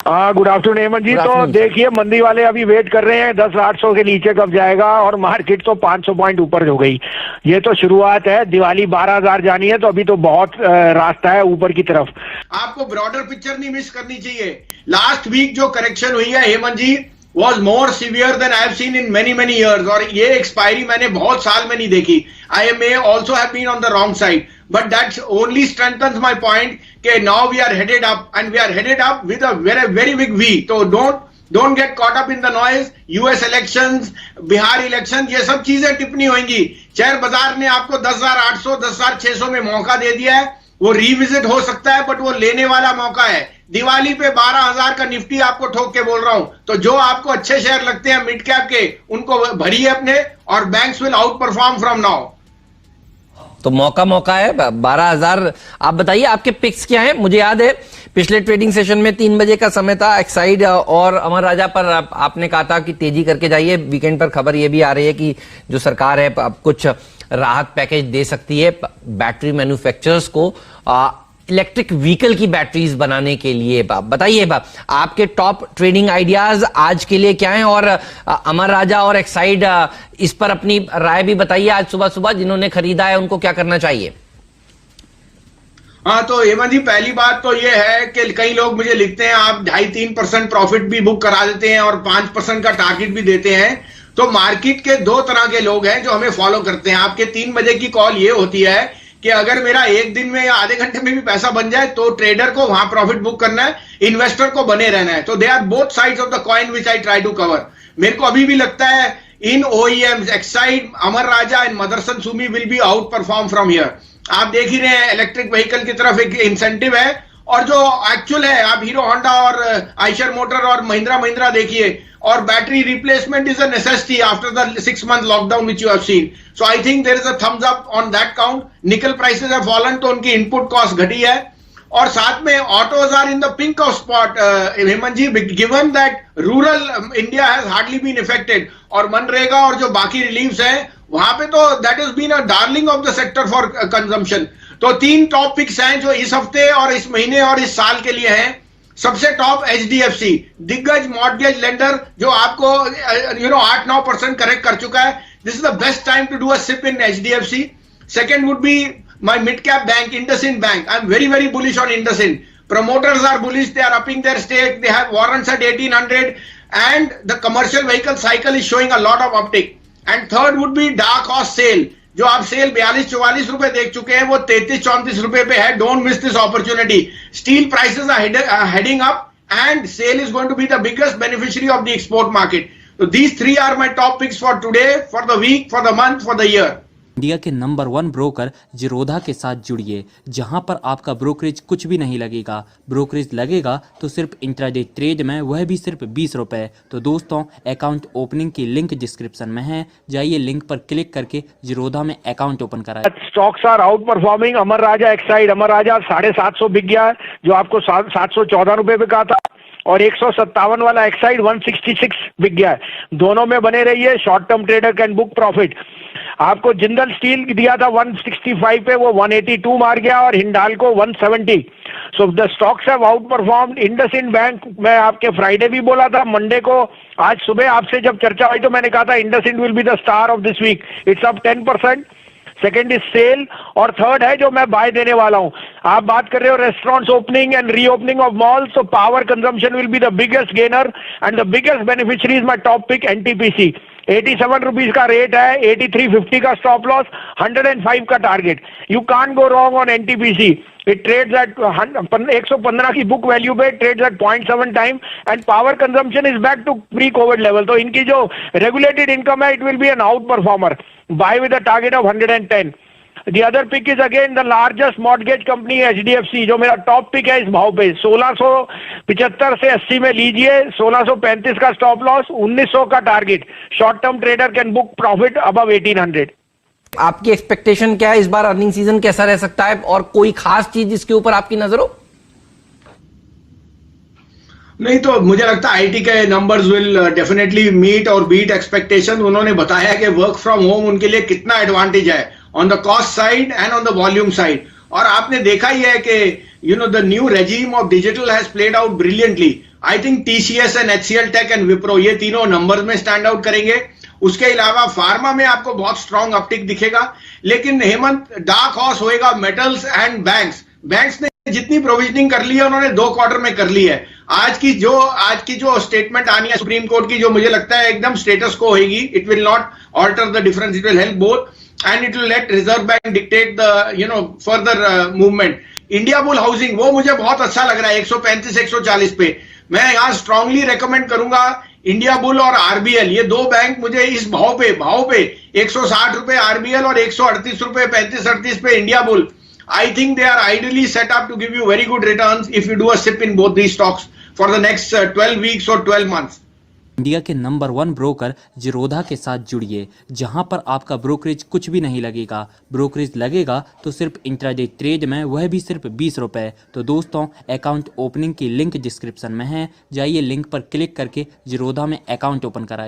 Good afternoon Hemant जी। तो देखिए मंदी वाले अभी वेट कर रहे हैं 10,800 के नीचे कब जाएगा, और मार्केट तो 500 पॉइंट ऊपर हो गई। ये तो शुरुआत है, दिवाली 12,000 जानी है, तो अभी तो बहुत रास्ता है ऊपर की तरफ। आपको ब्रॉडर पिक्चर नहीं मिस करनी चाहिए। लास्ट वीक जो करेक्शन हुई है हेमंत जी was more severe than I have seen in many years, और ये एक्सपायरी मैंने बहुत साल में नहीं देखी। I may also have been on the wrong side, but that only strengthens my point कि now we are headed up, and we are headed up with a very big V. So don't get caught up in the noise. US elections, Bihar election, ये सब चीजें टिप्पणी होंगी। Share बाजार ने आपको 10,800 10,600 में मौका दे दिया है, वो रिविजिट हो सकता है, बट वो लेने वाला मौका है। दिवाली पे 12,000 का निफ्टी आपको ठोक के बोल रहा हूं। तो जो आपको अच्छे शेयर लगते हैं मिड कैप के, उनको भरिए अपने, और banks will out perform from now. तो मौका है 12,000। आप बताइए आपके पिक्स क्या हैं? मुझे याद है पिछले ट्रेडिंग सेशन में 3 बजे का समय था, एक्साइड और अमर राजा पर आपने कहा था कि तेजी करके जाइए। वीकेंड पर खबर यह भी आ रही है कि जो सरकार है अब कुछ राहत पैकेज दे सकती है बैटरी मैन्युफैक्चरर्स को इलेक्ट्रिक व्हीकल की बैटरीज बनाने के लिए। बताइए आपके टॉप ट्रेडिंग आइडियाज आज के लिए क्या हैं, और अमर राजा और एक्साइड इस पर अपनी राय भी बताइए। आज सुबह जिन्होंने खरीदा है उनको क्या करना चाहिए? हाँ, तो हेमंत जी पहली बात तो ये है कि कई लोग मुझे लिखते हैं आप 2.5-3% प्रॉफिट भी बुक करा देते हैं और 5% का टारगेट भी देते हैं। तो मार्केट के दो तरह के लोग हैं जो हमें फॉलो करते हैं। आपके 3 बजे की कॉल ये होती है कि अगर मेरा एक दिन में या आधे घंटे में भी पैसा बन जाए तो ट्रेडर को वहां प्रॉफिट बुक करना है, इन्वेस्टर को बने रहना है। तो they are both sides of the coin which I try to cover. मेरे को अभी भी लगता है इन OEMs Exide, Amar Raja and Motherson Sumi will be outperform from here. आप देख ही रहे हैं इलेक्ट्रिक व्हीकल की तरफ एक इंसेंटिव है, और जो एक्चुअल है आप हीरो होंडा और आइशर मोटर और महिंद्रा देखिए, और battery replacement is a necessity after the 6 month lockdown which you have seen. So I think there is a thumbs up on that count. Nickel prices have fallen, तो उनकी input cost घटी है, और साथ में autos are in the pink of spot Hemant ji, given that rural India has hardly been affected, और मनरेगा और जो बाकी रिलीफ्स हैं वहां पे तो that is been a darling of the sector for consumption. तो 3 टॉप पिक्स हैं जो इस हफ्ते और इस महीने और इस साल के लिए हैं। सबसे टॉप HDFC, दिग्गज मॉर्गेज लेंडर, जो आपको 8-9% करेक्ट कर चुका है। This is the best time to do a SIP in HDFC। Second would be my mid cap bank, IndusInd Bank. I am very bullish on IndusInd. Promoters are bullish, they are upping their stake, they have warrants at 1800, and the commercial vehicle cycle is showing a lot of uptick. And third would be dark horse sale, जो आप cell 42-44 रुपए देख चुके हैं, वो 33-34 रुपए पे है। Don't miss this opportunity. Steel prices are heading up, and SAIL is going to be the biggest beneficiary of the export market. तो these 3 are my top picks for today, for the week, for the month, for the year. India के number 1 broker Zerodha के साथ जुड़िए, जहां पर आपका brokerage कुछ भी नहीं लगेगा। ब्रोकरेज लगेगा तो सिर्फ इंट्राडे ट्रेड में, वह भी सिर्फ 20 रुपए। तो दोस्तों, अकाउंट ओपनिंग की लिंक डिस्क्रिप्शन में है, जाइए लिंक पर क्लिक करके जीरोधा में अकाउंट ओपन कराएं। Stocks are outperforming. Amara Raja Exide, अमर राजा 750 बिक गया है, जो आपको 714 रुपए पे कहा था, और 157 वाला एक्साइड 166 बिक गया है। दोनों में बने रहिए, short term trader can book profit. आपको जिंदल स्टील दिया था 165 पे, वो 182 मार गया, और Hindalco 170। So the stocks have out performed. IndusInd bank मैं आपके फ्राइडे भी बोला था, मंडे को, आज सुबह आपसे जब चर्चा हुई तो मैंने कहा था IndusInd will be the star of this week. It's up 10%। Second is sell, और थर्ड है जो मैं बाय देने वाला हूं। आप बात कर रहे हो restaurants opening and reopening of malls, तो power consumption will be the biggest gainer, and the biggest beneficiary is my top pick NTPC। 87 rupees का रेट है, 83.50 का स्टॉप लॉस, 105 का target. You can't go wrong on NTPC। It trades at 115 की book value पे, trades at 0.7 time, and power consumption is back to pre covid level. तो इनकी जो regulated income है, it will be an outperformer. Buy with a target of 110। The other pick is again the largest mortgage company HDFC, जो मेरा top pick है इस भाव पे। 1675 से 80 में लीजिए, 1635 का स्टॉप लॉस, 1900 का target. Short term trader can book profit above 1800। आपकी एक्सपेक्टेशन क्या है इस बार? अर्निंग सीजन कैसा रह सकता है, और कोई खास चीज जिसके ऊपर आपकी नजर हो? नहीं, तो मुझे लगता है IT के नंबर्स विल डेफिनेटली मीट और बीट एक्सपेक्टेशन। उन्होंने बताया कि वर्क फ्रॉम होम उनके लिए कितना एडवांटेज है on the cost side and on the volume side. और आपने देखा ही है कि the new regime of digital has played out brilliantly. I think TCS and HCL tech and Wipro ये तीनों नंबर्स में स्टैंड आउट करेंगे। उसके अलावा फार्मा में आपको बहुत स्ट्रांग अपटिक दिखेगा, लेकिन हेमंत डार्क हॉर्स होएगा मेटल्स एंड बैंक्स। बैंक्स ने जितनी प्रोविजनिंग कर ली है उन्होंने 2 क्वार्टर में कर ली है। आज की जो स्टेटमेंट आनी है सुप्रीम कोर्ट की, जो मुझे लगता है एकदम स्टेटस को होगी, it will not alter the difference, it will help both and it will let Reserve Bank dictate the further movement. Indiabulls housing वो मुझे बहुत अच्छा लग रहा है 135 140 पे। मैं यहां स्ट्रांगली रेकमेंड करूंगा इंडिया बुल और आरबीएल, ये 2 बैंक मुझे इस भाव पे 160 रुपए आरबीएल और 138 रुपए 35-38 पे India bull, I think they are ideally set up to give you very good returns if you do a sip in both these stocks for the next 12 weeks or 12 months. India के number 1 broker Zerodha के साथ जुड़िए, जहां पर आपका brokerage कुछ भी नहीं लगेगा। ब्रोकरेज लगेगा तो सिर्फ इंट्राडे ट्रेड में, वह भी सिर्फ 20 रुपए। तो दोस्तों अकाउंट ओपनिंग की लिंक डिस्क्रिप्शन में है, जाइए लिंक पर क्लिक करके जीरोधा में अकाउंट ओपन कराइए।